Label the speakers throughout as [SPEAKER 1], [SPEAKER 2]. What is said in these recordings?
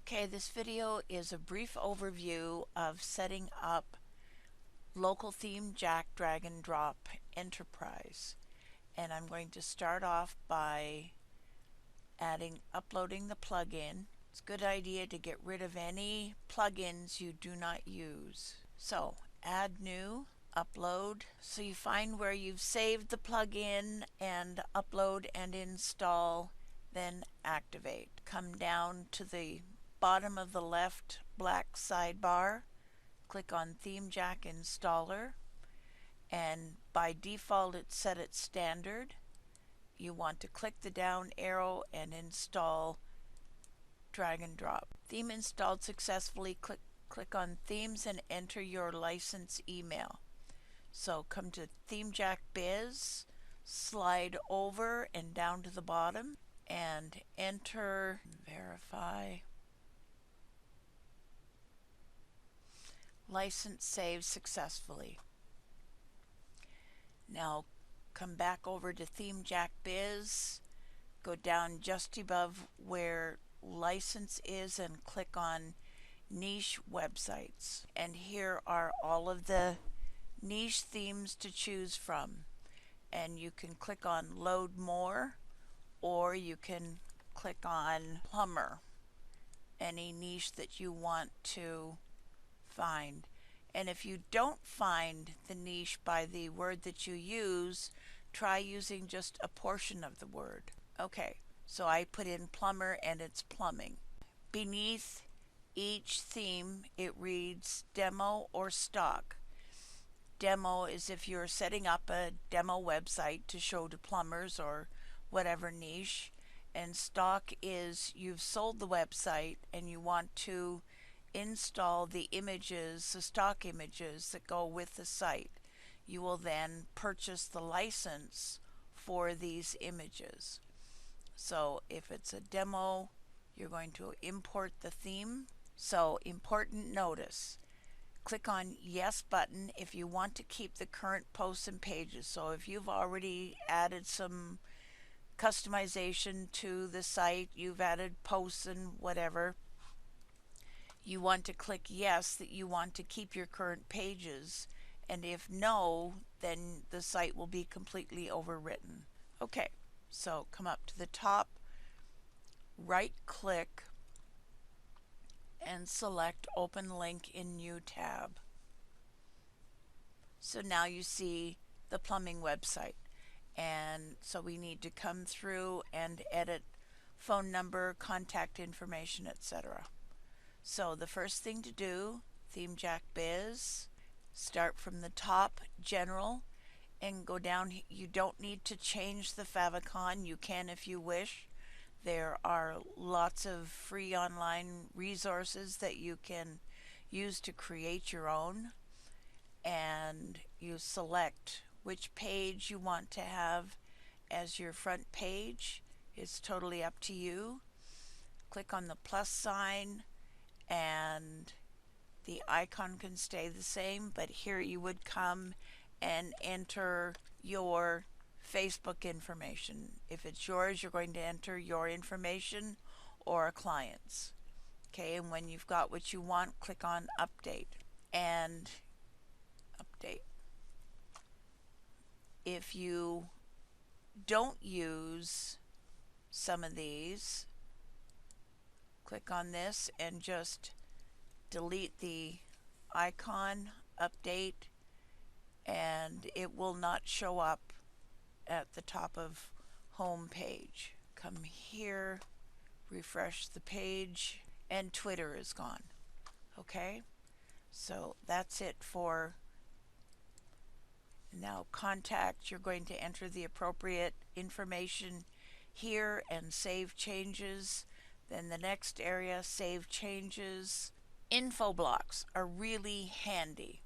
[SPEAKER 1] Okay, this video is a brief overview of setting up local theme Jack Drag and Drop Enterprise. And I'm going to start off by uploading the plugin. It's a good idea to get rid of any plugins you do not use. So add new, upload. So you find where you've saved the plugin and upload and install, then activate. Come down to the bottom of the left black sidebar, click on ThemeJack Installer, and by default it's set at standard. You want to click the down arrow and install drag and drop. Theme installed successfully. Click on themes and enter your license email. So come to ThemeJack Biz, slide over and down to the bottom and enter, verify. License saved successfully. Now come back over to ThemeJack Biz, go down just above where license is and click on niche websites. And here are all of the niche themes to choose from. And you can click on load more, or you can click on plumber, any niche that you want to find. And if you don't find the niche by the word that you use, try using just a portion of the word. Okay, so I put in plumber and it's plumbing. Beneath each theme it reads demo or stock. Demo is if you're setting up a demo website to show to plumbers or whatever niche, and stock is you've sold the website and you want to install the images, the stock images that go with the site. You will then purchase the license for these images. So if it's a demo, you're going to import the theme. So important notice, click on yes button if you want to keep the current posts and pages. So if you've already added some customization to the site, you've added posts and whatever, you want to click yes that you want to keep your current pages, and if no, then the site will be completely overwritten. Okay, so come up to the top, right click and select open link in new tab. So now you see the plumbing website, and so we need to come through and edit phone number, contact information, etc. So the first thing to do, ThemeJack Biz, start from the top, general, and go down. You don't need to change the favicon. You can if you wish. There are lots of free online resources that you can use to create your own, and you select which page you want to have as your front page. It's totally up to you. Click on the plus sign and the icon can stay the same, but here you would come and enter your Facebook information. If it's yours, you're going to enter your information or a client's. Okay, and when you've got what you want, click on update and update. If you don't use some of these, click on this and just delete the icon, update, and it will not show up at the top of home page. Come here, refresh the page, and Twitter is gone. Okay, so that's it for now. Contact, you're going to enter the appropriate information here and save changes. Then the next area, save changes. Info blocks are really handy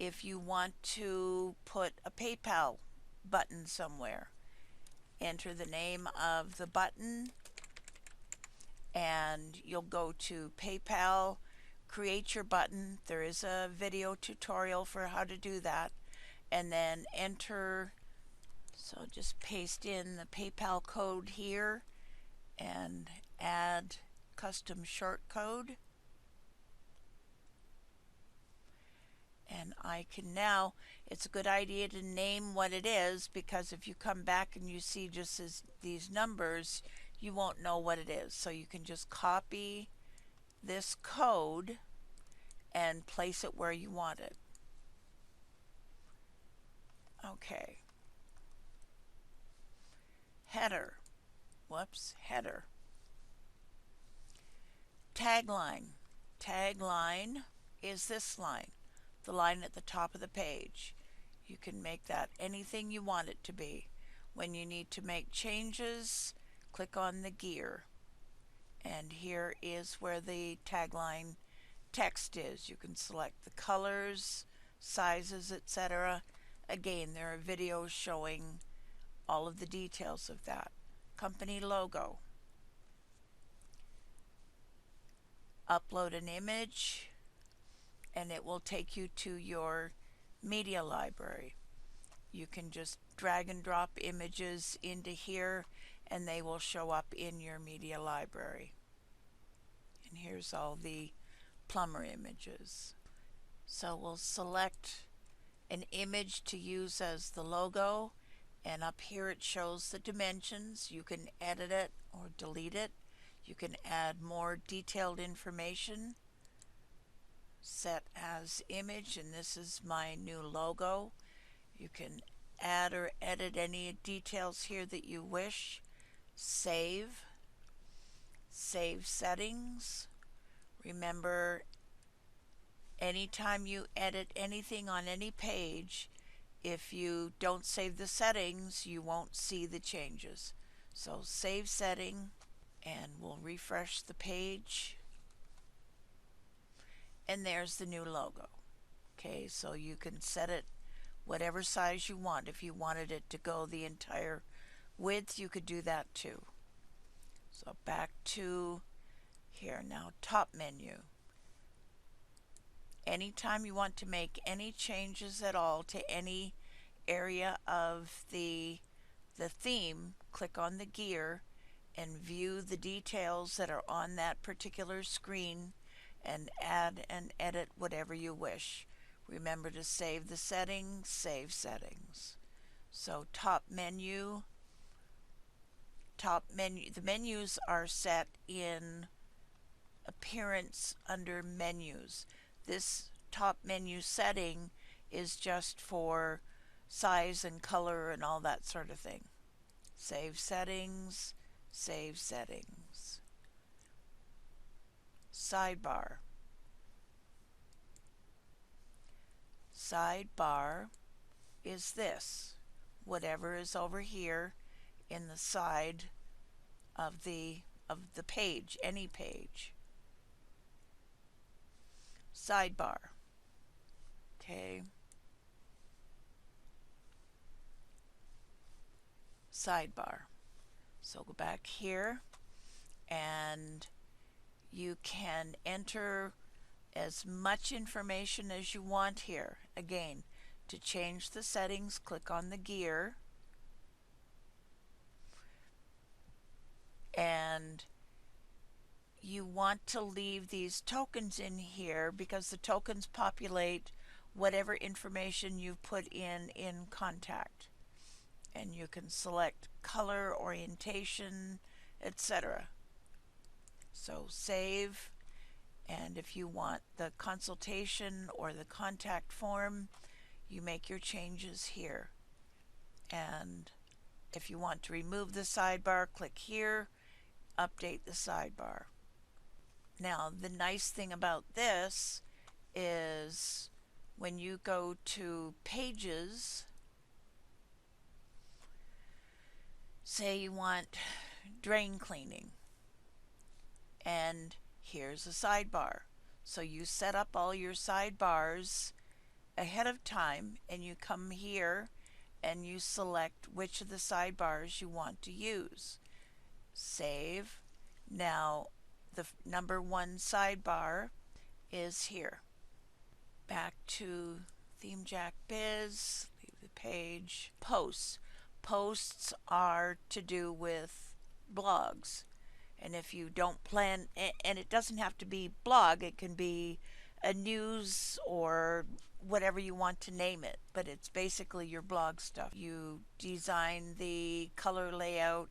[SPEAKER 1] if you want to put a PayPal button somewhere. Enter the name of the button and you'll go to PayPal, create your button. There is a video tutorial for how to do that, and then enter. So just paste in the PayPal code here and add custom short code. And I can now, it's a good idea to name what it is, because if you come back and you see just these numbers, you won't know what it is. So you can just copy this code and place it where you want it. Okay. Header. Whoops, header. Tagline. Tagline is this line, the line at the top of the page. You can make that anything you want it to be. When you need to make changes, click on the gear. And here is where the tagline text is. You can select the colors, sizes, etc. Again, there are videos showing all of the details of that. Company logo. Upload an image and it will take you to your media library. You can just drag and drop images into here and they will show up in your media library. And here's all the plumber images. So we'll select an image to use as the logo, and up here it shows the dimensions. You can edit it or delete it. You can add more detailed information. Set as image, and this is my new logo. You can add or edit any details here that you wish. Save. Save settings. Remember, anytime you edit anything on any page, if you don't save the settings, you won't see the changes. So save setting, and we'll refresh the page. And there's the new logo. Okay, so you can set it whatever size you want. If you wanted it to go the entire width, you could do that too. So back to here now, top menu. Anytime you want to make any changes at all to any area of the theme, click on the gear and view the details that are on that particular screen and add and edit whatever you wish. Remember to save the settings, save settings. So top menu, the menus are set in appearance under menus. This top menu setting is just for size and color and all that sort of thing. Save settings, save settings. Sidebar. Sidebar is this. Whatever is over here in the side of the page, any page. Sidebar. Okay. Sidebar. So go back here and you can enter as much information as you want here. Again, to change the settings, click on the gear. And you want to leave these tokens in here because the tokens populate whatever information you've put in contact. And you can select color, orientation, etc. So save, and if you want the consultation or the contact form, you make your changes here. And if you want to remove the sidebar, click here, update the sidebar. Now, the nice thing about this is when you go to pages, say you want drain cleaning, and here's a sidebar. So you set up all your sidebars ahead of time, and you come here and you select which of the sidebars you want to use. Save. Now the number one sidebar is here. Back to ThemeJack Biz, leave the page. Posts. Posts are to do with blogs. And if you don't plan, and it doesn't have to be blog, it can be a news or whatever you want to name it, but it's basically your blog stuff. You design the color layout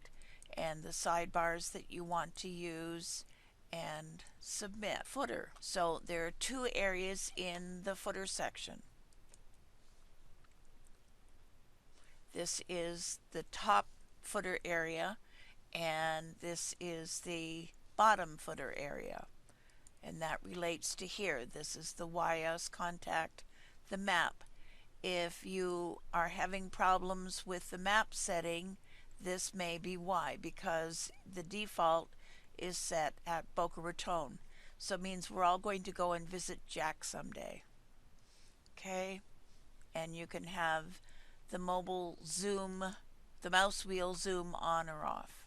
[SPEAKER 1] and the sidebars that you want to use and submit. Footer. So there are two areas in the footer section. This is the top footer area, and this is the bottom footer area, and that relates to here. This is the Why Us contact the map. If you are having problems with the map setting, this may be why, because the default is set at Boca Raton. So it means we're all going to go and visit Jack someday. Okay? And you can have the mobile zoom, the mouse wheel zoom on or off.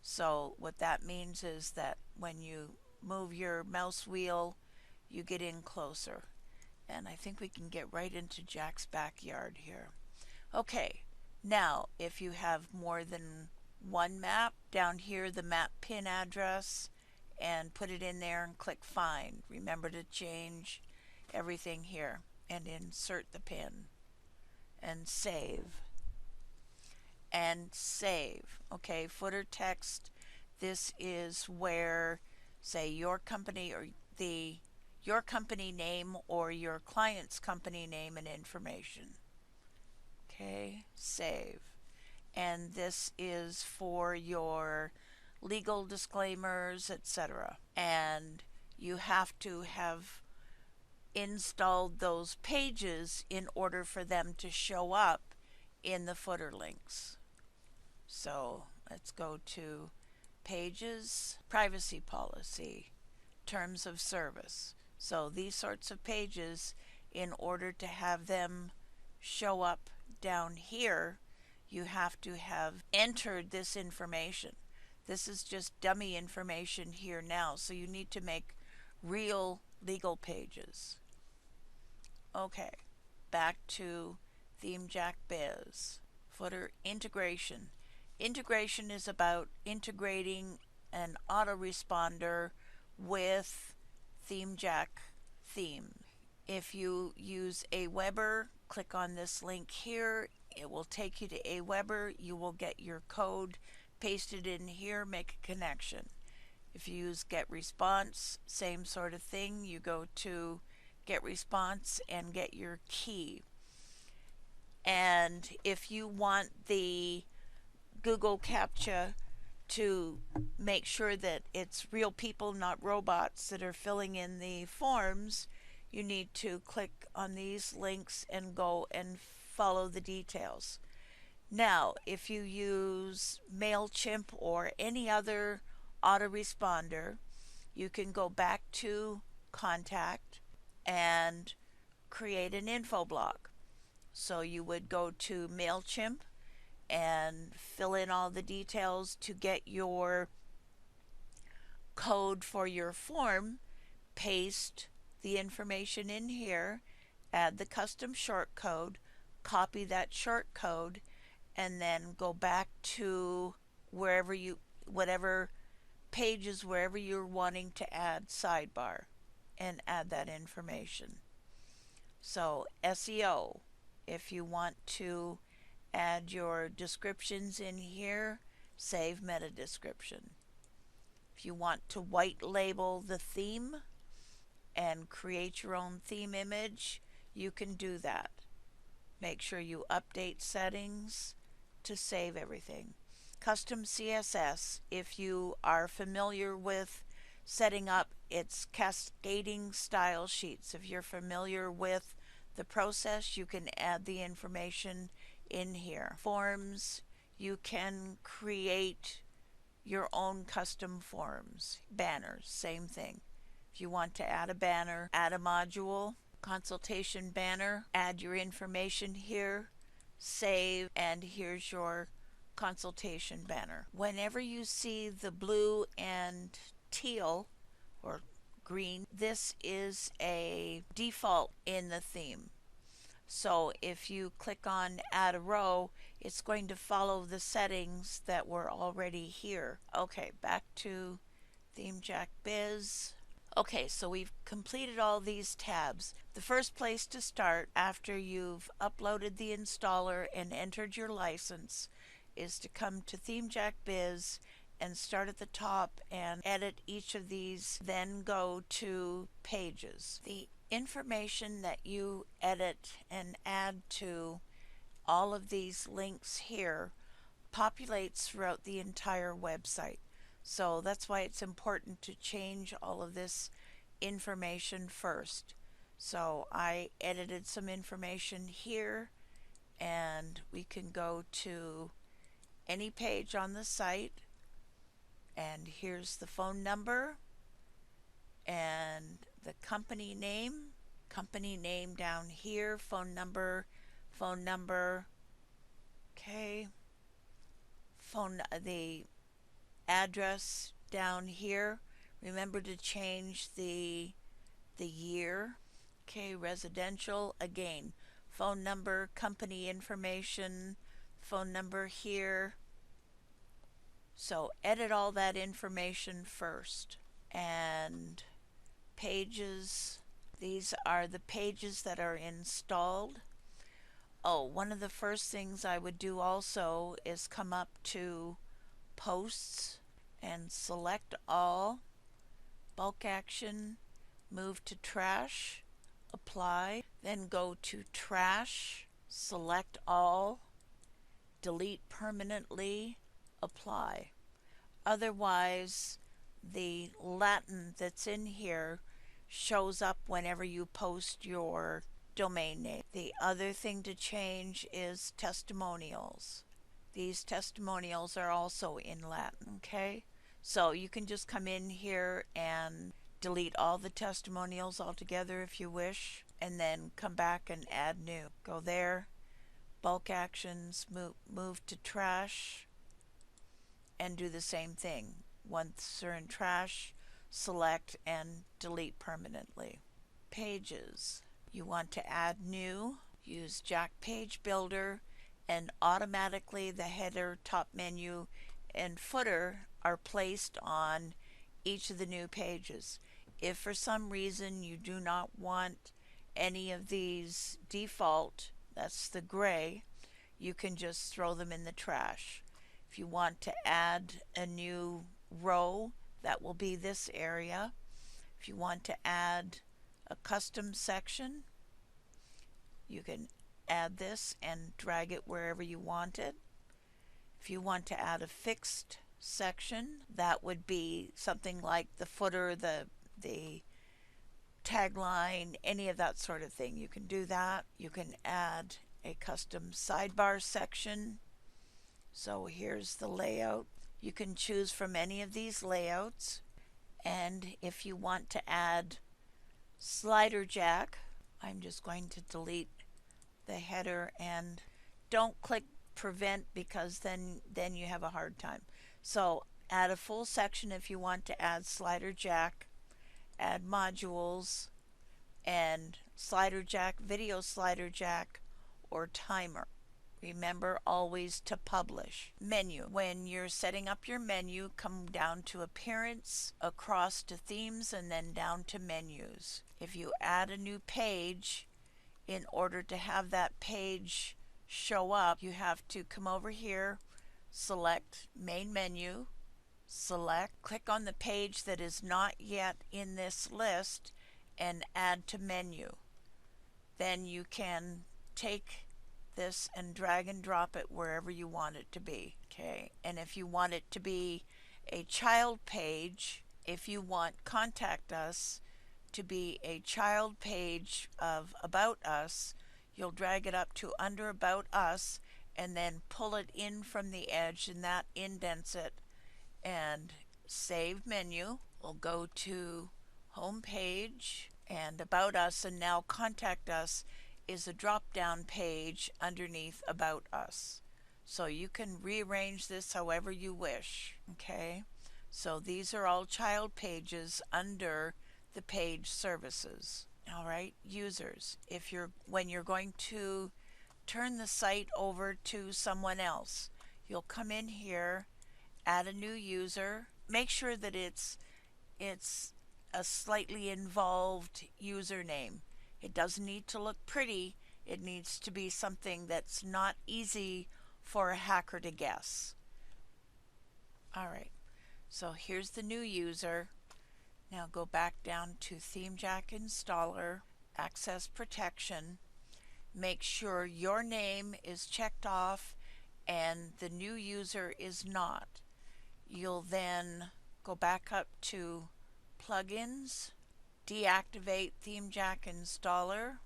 [SPEAKER 1] So what that means is that when you move your mouse wheel, you get in closer. And I think we can get right into Jack's backyard here. Okay, now if you have more than one map, down here the map pin address, and put it in there and click find. Remember to change everything here and insert the pin and save. And save. Okay, footer text. This is where, say, your company or your company name or your client's company name and information. Okay, save. And this is for your legal disclaimers, etc. And you have to have installed those pages in order for them to show up in the footer links. So let's go to pages, privacy policy, terms of service. So these sorts of pages, in order to have them show up down here, you have to have entered this information. This is just dummy information here now, so you need to make real legal pages. Okay, back to Theme Jack Biz. Footer integration. Integration is about integrating an autoresponder with ThemeJack theme. If you use Aweber, click on this link here. It will take you to Aweber. You will get your code pasted in here, make a connection. If you use GetResponse, same sort of thing. You go to GetResponse and get your key. And if you want the Google CAPTCHA to make sure that it's real people, not robots, that are filling in the forms, you need to click on these links and go and follow the details. Now, if you use MailChimp or any other autoresponder, you can go back to Contact and create an info block. So you would go to MailChimp and fill in all the details to get your code for your form, paste the information in here, add the custom short code, copy that short code, and then go back to whatever pages, wherever you're wanting to add sidebar, and add that information. So SEO, if you want to add your descriptions in here, save meta description. If you want to white label the theme and create your own theme image, you can do that. Make sure you update settings to save everything. Custom CSS, if you are familiar with setting up its cascading style sheets, if you're familiar with the process, you can add the information in here. Forms, you can create your own custom forms. Banners, same thing. If you want to add a banner, add a module, consultation banner, add your information here, save, and here's your consultation banner. Whenever you see the blue and teal or green, this is a default in the theme. So if you click on add a row, it's going to follow the settings that were already here. Okay, back to ThemeJack Biz. Okay, so we've completed all these tabs. The first place to start after you've uploaded the installer and entered your license is to come to ThemeJack Biz and start at the top and edit each of these, then go to pages. The information that you edit and add to all of these links here populates throughout the entire website. So that's why it's important to change all of this information first. So I edited some information here, and we can go to any page on the site, and here's the phone number and the company name down here, phone number, okay, the address down here. Remember to change the year. Okay, residential, again, phone number, company information, phone number here. So edit all that information first. And pages, these are the pages that are installed. Oh, one of the first things I would do also is come up to posts and select all, bulk action, move to trash, apply, then go to trash, select all, delete permanently, apply. Otherwise, the Latin that's in here shows up whenever you post your domain name. The other thing to change is testimonials. These testimonials are also in Latin, okay? So you can just come in here and delete all the testimonials altogether if you wish, and then come back and add new. Go there, bulk actions, move to trash, and do the same thing. Once they're in trash, select and delete permanently. Pages. You want to add new, use Jack Page Builder, and automatically the header, top menu, and footer are placed on each of the new pages. If for some reason you do not want any of these default, that's the gray, you can just throw them in the trash. If you want to add a new row, that will be this area. If you want to add a custom section, you can add this and drag it wherever you want it. If you want to add a fixed section, that would be something like the footer, the tagline, any of that sort of thing. You can do that. You can add a custom sidebar section. So here's the layout. You can choose from any of these layouts. And if you want to add slider jack, I'm just going to delete the header, and don't click prevent because then you have a hard time. So add a full section if you want to add slider jack, add modules, and slider jack, video slider jack, or timer. Remember always to publish. Menu. When you're setting up your menu, come down to Appearance, across to Themes, and then down to Menus. If you add a new page, in order to have that page show up, you have to come over here, select Main Menu, click on the page that is not yet in this list, and add to menu. Then you can take this and drag and drop it wherever you want it to be. Okay, and if you want it to be a child page, if you want Contact Us to be a child page of About Us, you'll drag it up to under About Us and then pull it in from the edge, and that indents it. And save menu. We'll go to Home Page and About Us, and now Contact Us is a drop-down page underneath About Us. So you can rearrange this however you wish. Okay, so these are all child pages under the page services. All right, users. When you're going to turn the site over to someone else, you'll come in here, add a new user. Make sure that it's a slightly involved username. It doesn't need to look pretty. It needs to be something that's not easy for a hacker to guess. All right, so here's the new user. Now go back down to ThemeJack Installer, Access Protection. Make sure your name is checked off and the new user is not. You'll then go back up to Plugins, deactivate ThemeJack Installer,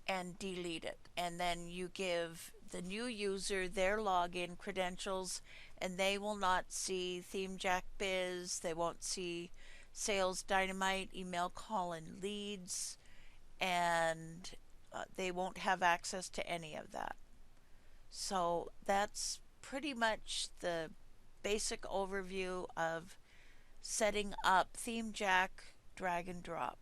[SPEAKER 1] and delete it. And then you give the new user their login credentials, and they will not see ThemeJack Biz, they won't see Sales Dynamite, Email Call and Leads, and they won't have access to any of that. So that's pretty much the basic overview of setting up ThemeJack drag and drop.